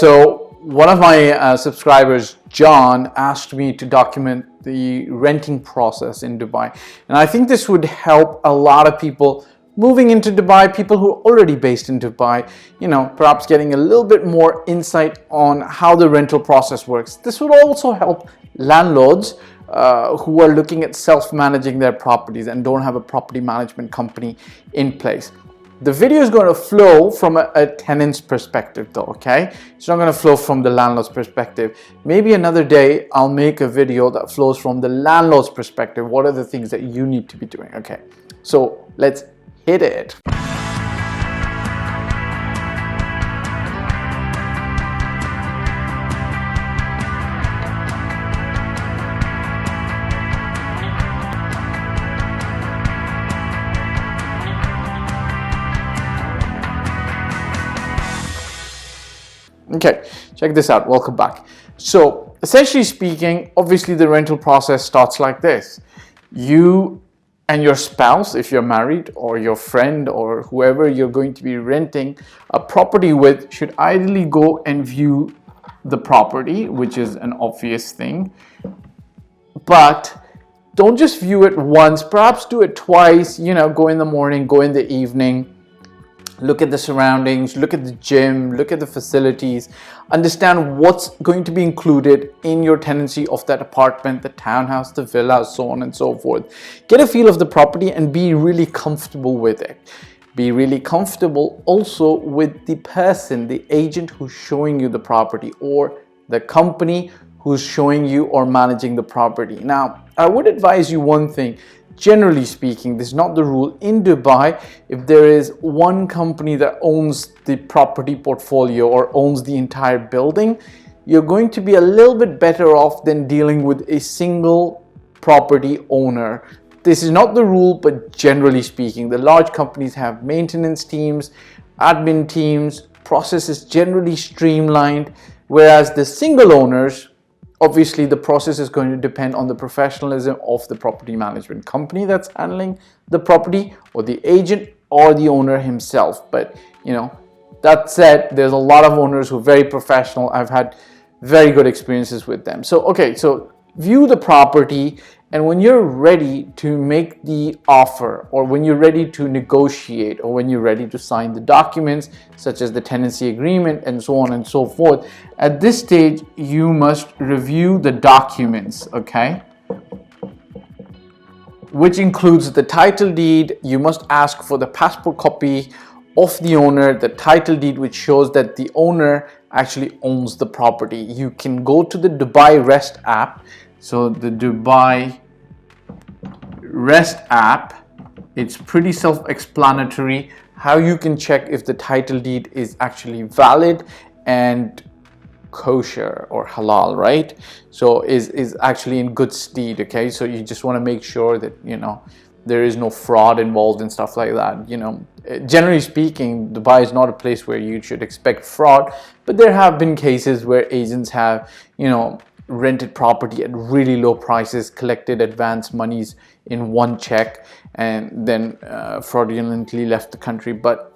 so one of my subscribers, John, asked me to document the renting process in Dubai. And I think this would help a lot of people moving into Dubai, people who are already based in Dubai, perhaps getting a little bit more insight on how the rental process works. This would also help landlords who are looking at self-managing their properties and don't have a property management company in place. The video is going to flow from a tenant's perspective though, okay? It's not going to flow from the landlord's perspective. Maybe another day I'll make a video that flows from the landlord's perspective. What are the things that you need to be doing? Okay, so let's hit it. Okay, check this out. Welcome back. So essentially speaking, obviously the rental process starts like this. You and your spouse, if you're married, or your friend or whoever you're going to be renting a property with, should ideally go and view the property, which is an obvious thing. But don't just view it once, perhaps do it twice, go in the morning, go in the evening. Look at the surroundings, look at the gym, look at the facilities, understand what's going to be included in your tenancy of that apartment, the townhouse, the villa, so on and so forth. Get a feel of the property and be really comfortable with it. Be really comfortable also with the person, the agent who's showing you the property, or the company who's showing you or managing the property. Now, I would advise you one thing. Generally speaking, this is not the rule. In Dubai, if there is one company that owns the property portfolio or owns the entire building, you're going to be a little bit better off than dealing with a single property owner. This is not the rule, but generally speaking, the large companies have maintenance teams, admin teams, processes generally streamlined, whereas the single owners, obviously, the process is going to depend on the professionalism of the property management company that's handling the property, or the agent, or the owner himself. But, that said, there's a lot of owners who are very professional. I've had very good experiences with them. So, okay, so view the property, and when you're ready to make the offer, or when you're ready to negotiate, or when you're ready to sign the documents, such as the tenancy agreement and so on and so forth, at this stage, you must review the documents, okay? Which includes the title deed. You must ask for the passport copy of the owner, the title deed which shows that the owner actually owns the property. You can go to the Dubai Rest app. So the Dubai Rest app, it's pretty self-explanatory how you can check if the title deed is actually valid and kosher or halal, right? So is actually in good stead, okay? So you just want to make sure that, there is no fraud involved and stuff like that. Generally speaking, Dubai is not a place where you should expect fraud, but there have been cases where agents have, rented property at really low prices, collected advance monies in one check, and then fraudulently left the country. But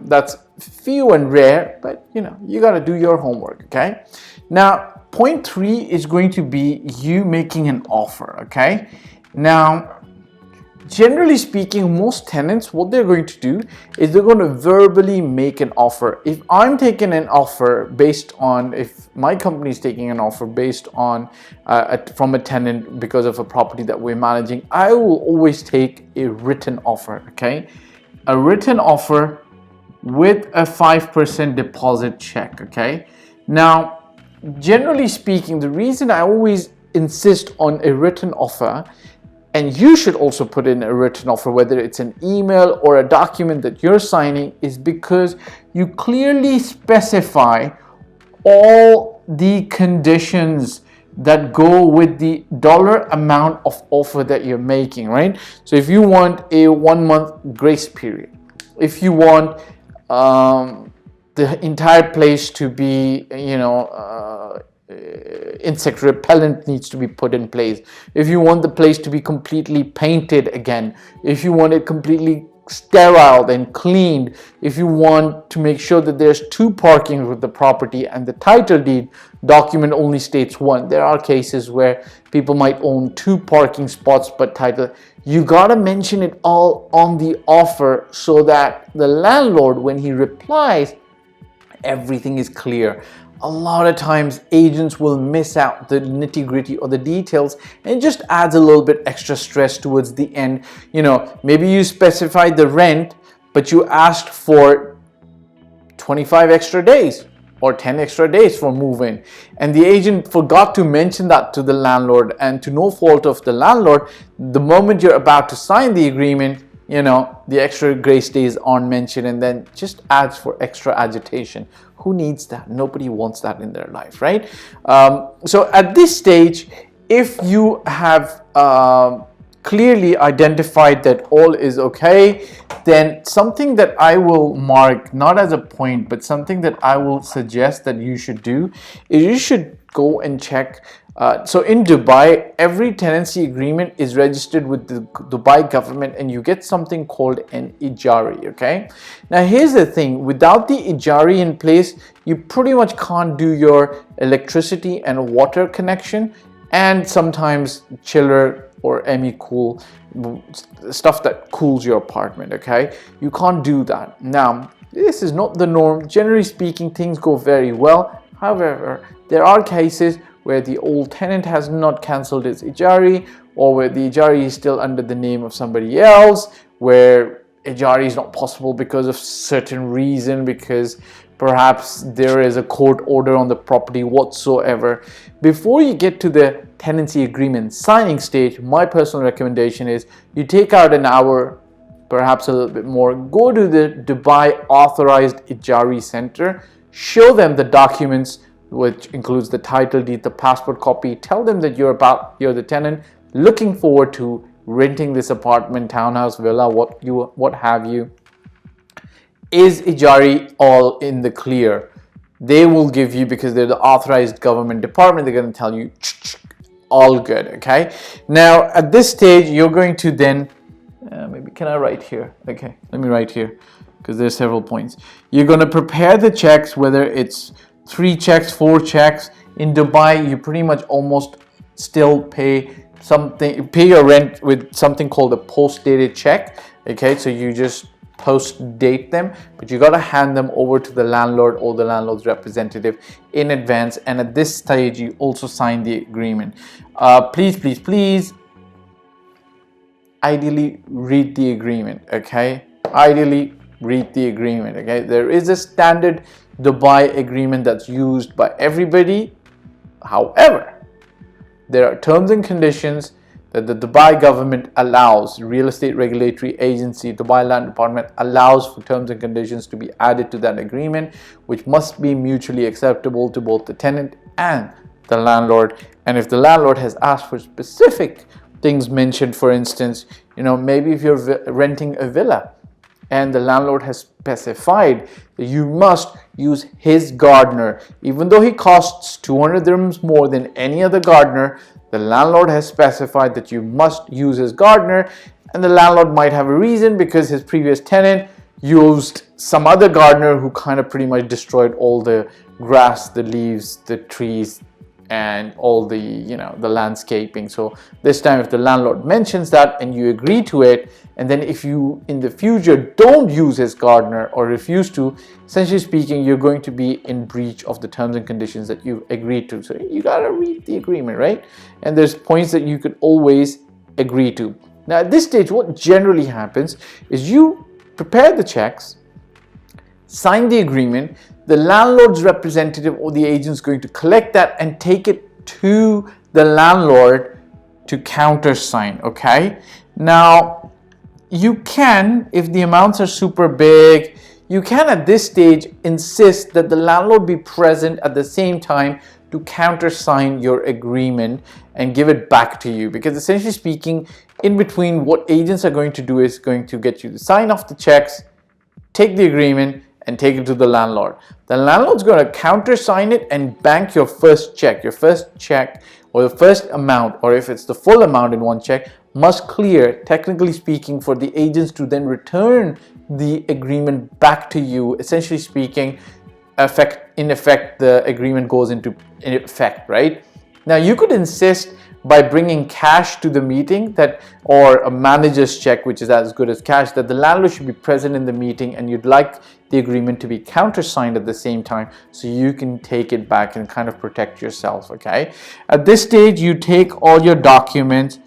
that's few and rare, but you got to do your homework. Okay, now point 3 is going to be you making an offer. Okay, now generally speaking, most tenants, what they're going to do is they're going to verbally make an offer. If I'm taking an offer based on, if my company is taking an offer based on from a tenant because of a property that we're managing, I will always take a written offer, okay? A written offer with a 5% deposit check, okay? Now, generally speaking, the reason I always insist on a written offer, and you should also put in a written offer, whether it's an email or a document that you're signing, is because you clearly specify all the conditions that go with the dollar amount of offer that you're making, right? So if you want a 1-month grace period, if you want the entire place to be, insect repellent needs to be put in place, if you want the place to be completely painted again, if you want it completely sterile and cleaned, if you want to make sure that there's two parkings with the property and the title deed document only states one. There are cases where people might own two parking spots but title. You gotta mention it all on the offer so that the landlord, when he replies, everything is clear. A lot of times agents will miss out the nitty-gritty or the details, and it just adds a little bit extra stress towards the end. You know, maybe you specified the rent, but you asked for 25 extra days or 10 extra days for move-in, and the agent forgot to mention that to the landlord, and to no fault of the landlord, the moment you're about to sign the agreement, you know, the extra grace days aren't mentioned, and then just adds for extra agitation. Who needs that? Nobody wants that in their life, right? So at this stage, if you have clearly identified that all is okay, then something that I will mark, not as a point, but something that I will suggest that you should do is you should go and check. So in Dubai, every tenancy agreement is registered with the Dubai government, and you get something called an ajari, okay? Now here's the thing, without the ajari in place, you pretty much can't do your electricity and water connection, and sometimes chiller or cool stuff that cools your apartment, okay? You can't do that. Now, this is not the norm. Generally speaking, things go very well. However, there are cases where the old tenant has not cancelled its ajari, or where the ajari is still under the name of somebody else, where ajari is not possible because of certain reason, because perhaps there is a court order on the property whatsoever. Before you get to the tenancy agreement signing stage, my personal recommendation is you take out an hour, perhaps a little bit more, go to the Dubai authorized ajari center, show them the documents, which includes the title deed, the passport copy. Tell them that you're the tenant looking forward to renting this apartment, townhouse, villa, what have you. Is ajari all in the clear? They will give you, because they're the authorized government department, they're going to tell you all good, okay? Now at this stage, you're going to then maybe, can I write here? Okay, let me write here, because there's several points. You're going to prepare the checks, whether it's 3 checks, 4 checks. In Dubai, you pretty much almost still pay your rent with something called a post-dated check. Okay, so you just post-date them, but you got to hand them over to the landlord or the landlord's representative in advance. And at this stage, you also sign the agreement. Please, ideally read the agreement. Okay, ideally read the agreement. Okay, there is a standard Dubai agreement that's used by everybody. However, there are terms and conditions that the Dubai government allows, real estate regulatory agency, Dubai Land Department allows for terms and conditions to be added to that agreement, which must be mutually acceptable to both the tenant and the landlord. And if the landlord has asked for specific things mentioned, for instance, you know, maybe if you're renting a villa and the landlord has specified that you must use his gardener, even though he costs 200 dirhams more than any other gardener, the landlord has specified that you must use his gardener, and the landlord might have a reason because his previous tenant used some other gardener who kind of pretty much destroyed all the grass, the leaves, the trees, and all the, you know, the landscaping. So this time, if the landlord mentions that and you agree to it, and then if you in the future don't use his gardener or refuse to, essentially speaking, you're going to be in breach of the terms and conditions that you've agreed to. So you gotta read the agreement, right? And there's points that you could always agree to. Now at this stage, what generally happens is you prepare the checks, sign the agreement, the landlord's representative or the agent is going to collect that and take it to the landlord to countersign, okay? Now, you can, if the amounts are super big, you can at this stage insist that the landlord be present at the same time to countersign your agreement and give it back to you, because essentially speaking, in between, what agents are going to do is going to get you to sign off the checks, take the agreement, and take it to the landlord. The landlord's going to countersign it and bank your first check or the first amount, or if it's the full amount in one check, must clear, technically speaking, for the agents to then return the agreement back to you. Essentially speaking, in effect, the agreement goes into effect, right? Now, you could insist by bringing cash to the meeting or a manager's check, which is as good as cash, that the landlord should be present in the meeting, and you'd like the agreement to be countersigned at the same time so you can take it back and kind of protect yourself, okay? At this stage, you take all your documents.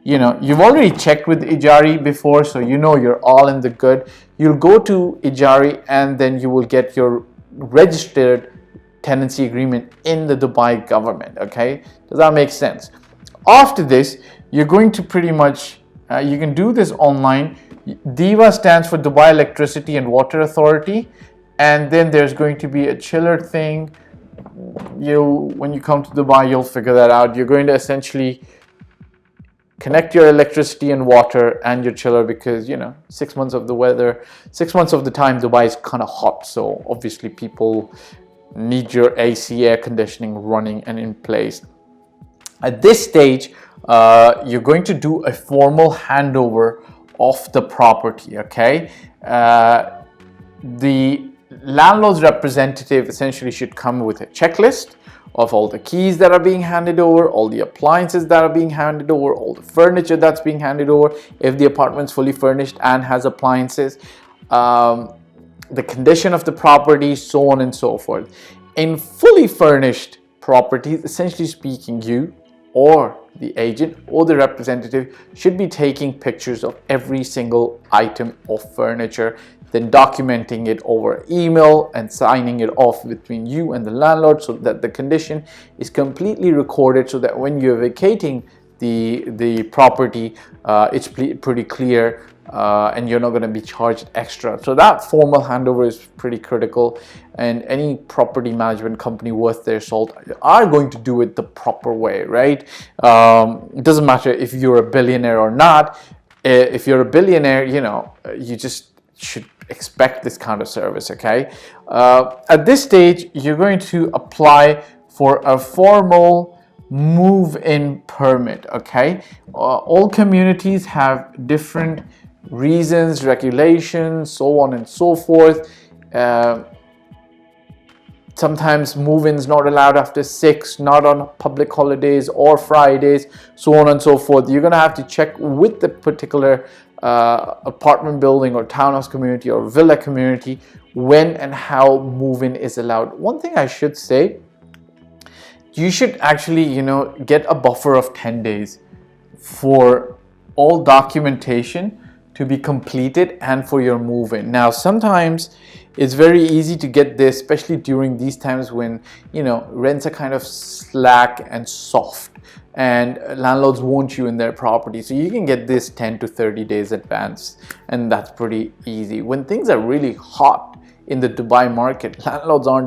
You've already checked with ajari before, so you're all in the good. You'll go to ajari, and then you will get your registered tenancy agreement in the Dubai government, okay? Does that make sense? After this, you're going to pretty much, you can do this online. DEWA stands for Dubai Electricity and Water Authority, and then there's going to be a chiller thing. When you come to Dubai, you'll figure that out. You're going to essentially connect your electricity and water and your chiller, because 6 months of the time Dubai is kind of hot, so obviously people need your AC, air conditioning running and in place. At this stage, you're going to do a formal handover of the property, okay? The landlord's representative essentially should come with a checklist of all the keys that are being handed over, all the appliances that are being handed over, all the furniture that's being handed over, if the apartment's fully furnished and has appliances, the condition of the property, so on and so forth. In fully furnished properties, essentially speaking, you or the agent or the representative should be taking pictures of every single item of furniture, then documenting it over email and signing it off between you and the landlord, so that the condition is completely recorded, so that when you're vacating the property, it's pretty clear, and you're not going to be charged extra. So that formal handover is pretty critical, and any property management company worth their salt are going to do it the proper way, right? It doesn't matter if you're a billionaire or not. If you're a billionaire, you just should expect this kind of service, okay? At this stage, you're going to apply for a formal move-in permit, okay? All communities have different reasons, regulations, so on and so forth. Sometimes move-ins not allowed after 6, not on public holidays or Fridays, so on and so forth. You're going to have to check with the particular apartment building or townhouse community or villa community when and how move-in is allowed. One thing I should say, you should actually get a buffer of 10 days for all documentation to be completed and for your move-in. Now, sometimes it's very easy to get this, especially during these times when rents are kind of slack and soft and landlords want you in their property. So you can get this 10 to 30 days advance, and that's pretty easy. When things are really hot in the Dubai market, landlord's going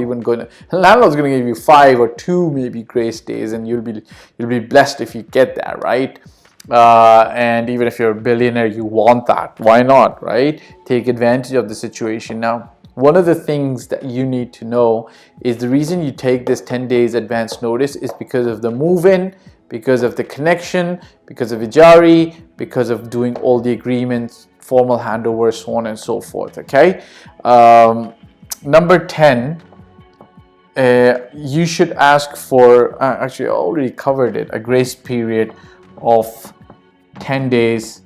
to give you 5 or 2 maybe grace days, and you'll be blessed if you get that, right? And even if you're a billionaire, you want that. Why not, right? Take advantage of the situation. Now, one of the things that you need to know is the reason you take this 10 days advance notice is because of the move-in, because of the connection, because of ajari, because of doing all the agreements, formal handover, so on and so forth, okay? Number 10, you should ask for, actually I already covered it, a grace period of 10 days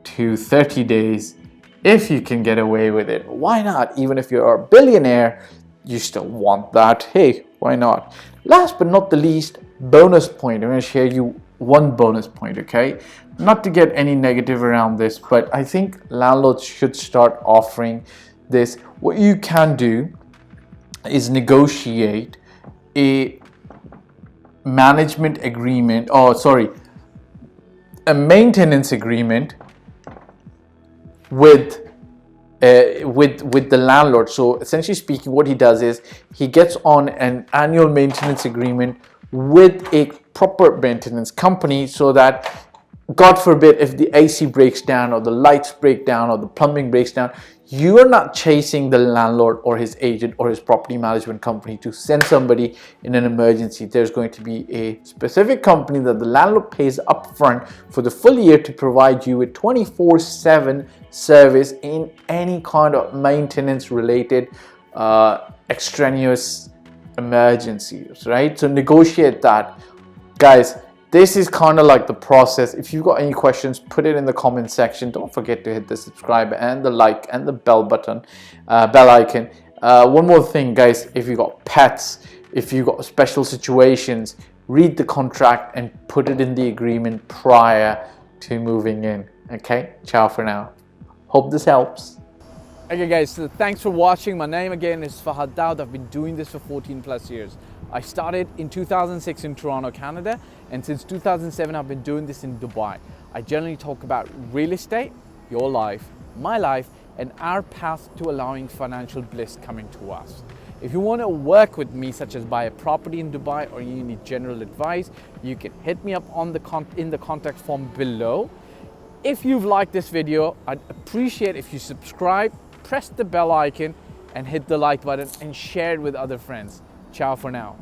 to 30 days. If you can get away with it, why not? Even if you're a billionaire, you still want that. Hey, why not? Last but not the least, bonus point. I'm going to share you one bonus point, okay? Not to get any negative around this, but I think landlords should start offering this. What you can do is negotiate a management agreement, a maintenance agreement with the landlord. So essentially speaking, what he does is he gets on an annual maintenance agreement with a proper maintenance company, so that God forbid if the AC breaks down or the lights break down or the plumbing breaks down, You are not chasing the landlord or his agent or his property management company to send somebody in an emergency. There's going to be a specific company that the landlord pays upfront for the full year to provide you with 24/7 service in any kind of maintenance related extraneous emergencies, right? So negotiate that, guys. This is kind of like the process. If you've got any questions, put it in the comment section. Don't forget to hit the subscribe and the like and the bell button, bell icon. One more thing, guys, if you got pets, if you got special situations, read the contract and put it in the agreement prior to moving in. Okay, ciao for now. Hope this helps. Okay guys, so thanks for watching. My name again is Fahd Dawood. I've been doing this for 14 plus years. I started in 2006 in Toronto, Canada, and since 2007 I've been doing this in Dubai. I generally talk about real estate, your life, my life, and our path to allowing financial bliss coming to us. If you want to work with me, such as buy a property in Dubai, or you need general advice, you can hit me up on in the contact form below. If you've liked this video, I'd appreciate if you subscribe, press the bell icon and hit the like button and share it with other friends. Ciao for now.